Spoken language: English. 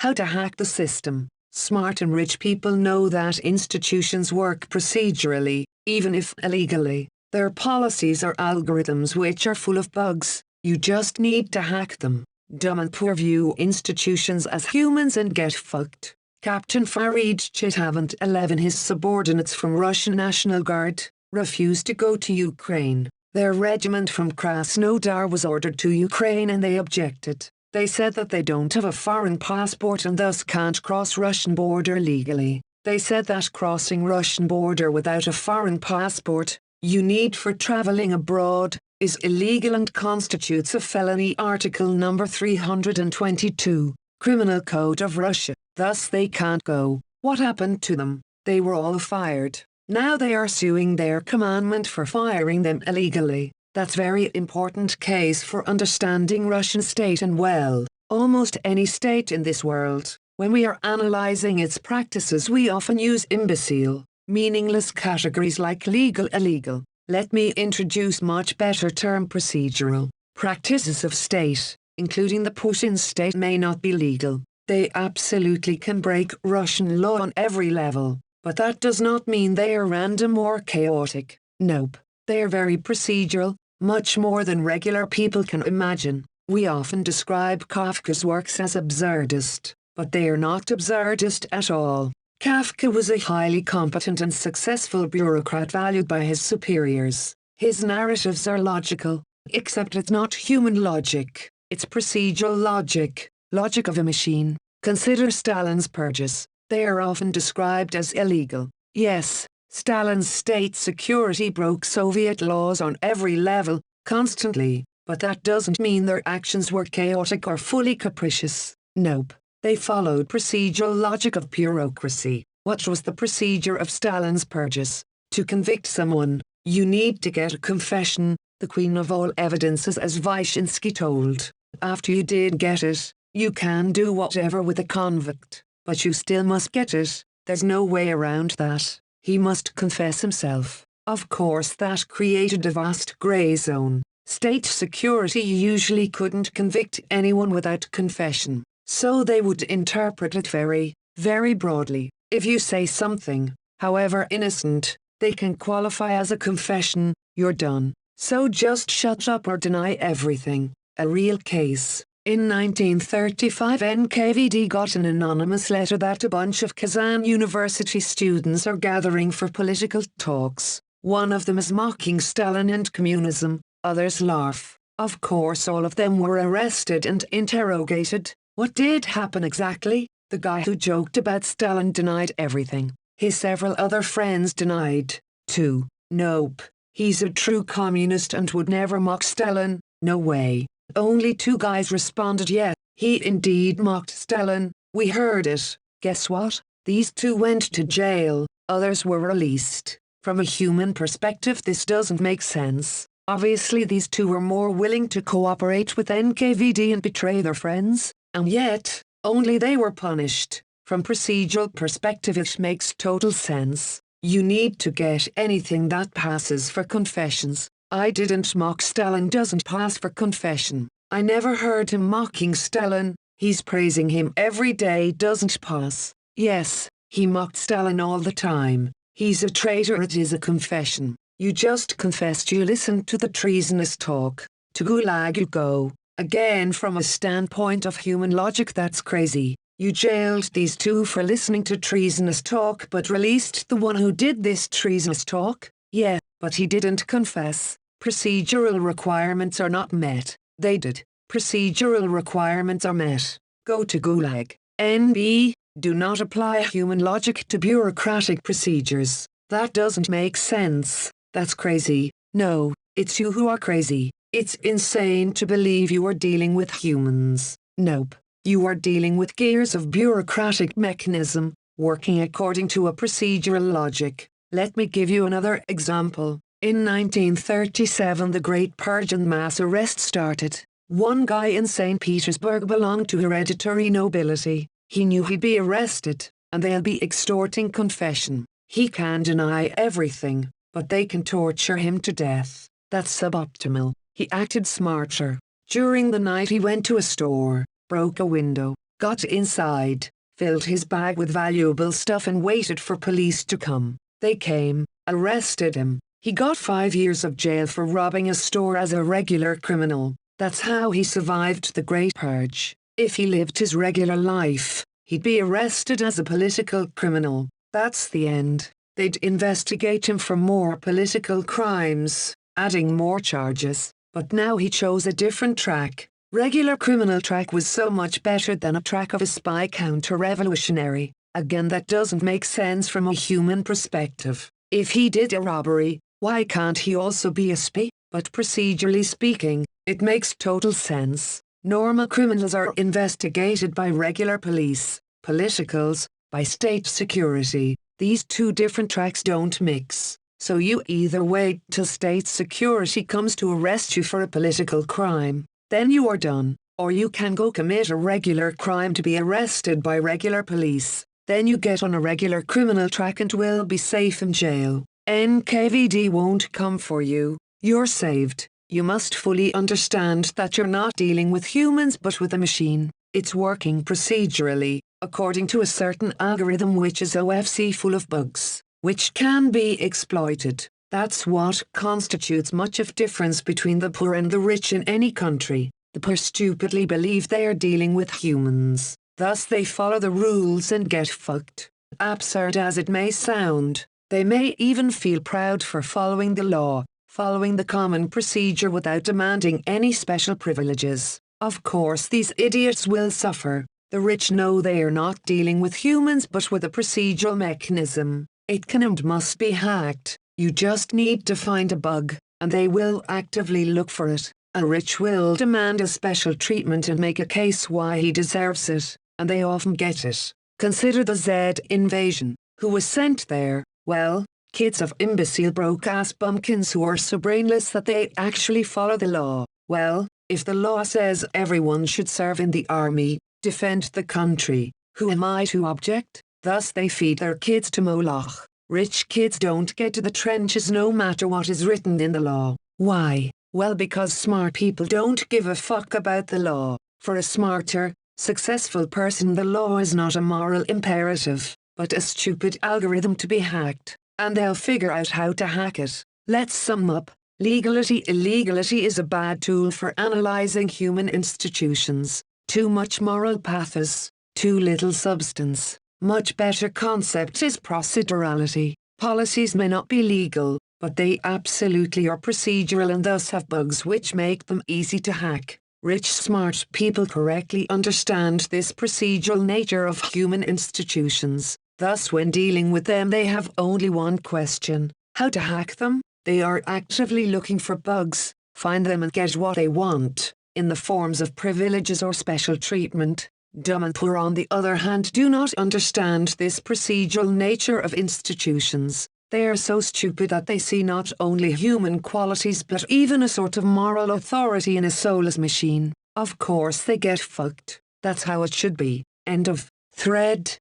How to hack the system. Smart and rich people know that institutions work procedurally, even if illegally. Their policies are algorithms which are full of bugs. You just need to hack them. Dumb and poor view institutions as humans and get fucked. Captain Farid Chitavant 11 his subordinates from Russian National Guard refused to go to Ukraine. Their regiment from Krasnodar was ordered to Ukraine and they objected. They said that they don't have a foreign passport and thus can't cross Russian border legally. They said that crossing Russian border without a foreign passport, you need for traveling abroad, is illegal and constitutes a felony. Article number 322, Criminal Code of Russia. Thus they can't go. What happened to them? They were all fired. Now they are suing their commandment for firing them illegally. That's very important case for understanding Russian state and well, almost any state in this world. When we are analyzing its practices we often use imbecile, meaningless categories like legal, illegal. Let me introduce much better term procedural. Practices of state, including the Putin state, may not be legal. They absolutely can break Russian law on every level, but that does not mean they are random or chaotic. Nope. They are very procedural, much more than regular people can imagine. We often describe Kafka's works as absurdist, but they are not absurdist at all. Kafka was a highly competent and successful bureaucrat valued by his superiors. His narratives are logical, except it's not human logic, it's procedural logic, logic of a machine. Consider Stalin's purges. They are often described as illegal. Yes, Stalin's state security broke Soviet laws on every level, constantly, but that doesn't mean their actions were chaotic or fully capricious. Nope. They followed procedural logic of bureaucracy. What was the procedure of Stalin's purges? To convict someone, you need to get a confession, the queen of all evidences, as Vyshinsky told. After you did get it, you can do whatever with a convict, but you still must get it. There's no way around that. He must confess himself. Of course that created a vast grey zone. State security usually couldn't convict anyone without confession. So they would interpret it very, very broadly. If you say something, however innocent, they can qualify as a confession, you're done. So just shut up or deny everything. A real case. In 1935 NKVD got an anonymous letter that a bunch of Kazan University students are gathering for political talks. One of them is mocking Stalin and communism, others laugh. Of course all of them were arrested and interrogated. What did happen exactly? The guy who joked about Stalin denied everything. His several other friends denied, too. Nope. He's a true communist and would never mock Stalin. No way. Only 2 guys responded, yeah, he indeed mocked Stalin. We heard it. Guess what? These 2 went to jail. Others were released. From a human perspective this doesn't make sense. Obviously these 2 were more willing to cooperate with NKVD and betray their friends. And yet, only they were punished. From procedural perspective it makes total sense. You need to get anything that passes for confessions. I didn't mock Stalin doesn't pass for confession. I never heard him mocking Stalin. He's praising him every day doesn't pass. Yes, he mocked Stalin all the time. He's a traitor. It is a confession. You just confessed you listened to the treasonous talk. To Gulag you go. Again, from a standpoint of human logic that's crazy. You jailed these 2 for listening to treasonous talk but released the one who did this treasonous talk? Yeah, but he didn't confess. Procedural requirements are not met. They did. Procedural requirements are met. Go to Gulag. NB, do not apply human logic to bureaucratic procedures. That doesn't make sense. That's crazy. No, it's you who are crazy. It's insane to believe you are dealing with humans. Nope. You are dealing with gears of bureaucratic mechanism, working according to a procedural logic. Let me give you another example. In 1937 the Great Purge and mass arrest started. One guy in St. Petersburg belonged to hereditary nobility. He knew he'd be arrested, and they'll be extorting confession. He can deny everything, but they can torture him to death. That's suboptimal. He acted smarter. During the night he went to a store, broke a window, got inside, filled his bag with valuable stuff and waited for police to come. They came, arrested him. He got 5 years of jail for robbing a store as a regular criminal. That's how he survived the Great Purge. If he lived his regular life, he'd be arrested as a political criminal. That's the end. They'd investigate him for more political crimes, adding more charges. But now he chose a different track. Regular criminal track was so much better than a track of a spy counter-revolutionary. Again, that doesn't make sense from a human perspective. If he did a robbery, why can't he also be a spy? But procedurally speaking, it makes total sense. Normal criminals are investigated by regular police, politicals, by state security. These two different tracks don't mix. So you either wait till state security comes to arrest you for a political crime, then you are done, or you can go commit a regular crime to be arrested by regular police. Then you get on a regular criminal track and will be safe in jail. NKVD won't come for you. You're saved. You must fully understand that you're not dealing with humans but with a machine. It's working procedurally, according to a certain algorithm which is OFC full of bugs, which can be exploited. That's what constitutes much of difference between the poor and the rich in any country. The poor stupidly believe they are dealing with humans. Thus they follow the rules and get fucked. Absurd as it may sound, they may even feel proud for following the law, following the common procedure without demanding any special privileges. Of course these idiots will suffer. The rich know they are not dealing with humans but with a procedural mechanism. It can and must be hacked. You just need to find a bug, and they will actively look for it. A rich will demand a special treatment and make a case why he deserves it, and they often get it. Consider the Z invasion. Who was sent there? Well, kids of imbecile broke-ass bumpkins who are so brainless that they actually follow the law. Well, if the law says everyone should serve in the army, defend the country, who am I to object? Thus they feed their kids to Moloch. Rich kids don't get to the trenches no matter what is written in the law. Why? Well, because smart people don't give a fuck about the law. For a smarter, successful person, the law is not a moral imperative, but a stupid algorithm to be hacked, and they'll figure out how to hack it. Let's sum up. Illegality is a bad tool for analyzing human institutions. Too much moral pathos, too little substance. Much better concept is procedurality. Policies may not be legal, but they absolutely are procedural and thus have bugs which make them easy to hack. Rich smart people correctly understand this procedural nature of human institutions. Thus when dealing with them they have only one question: how to hack them? They are actively looking for bugs, find them and get what they want, in the forms of privileges or special treatment. Dumb and poor on the other hand do not understand this procedural nature of institutions. They are so stupid that they see not only human qualities but even a sort of moral authority in a soulless machine. Of course they get fucked. That's how it should be. End of thread.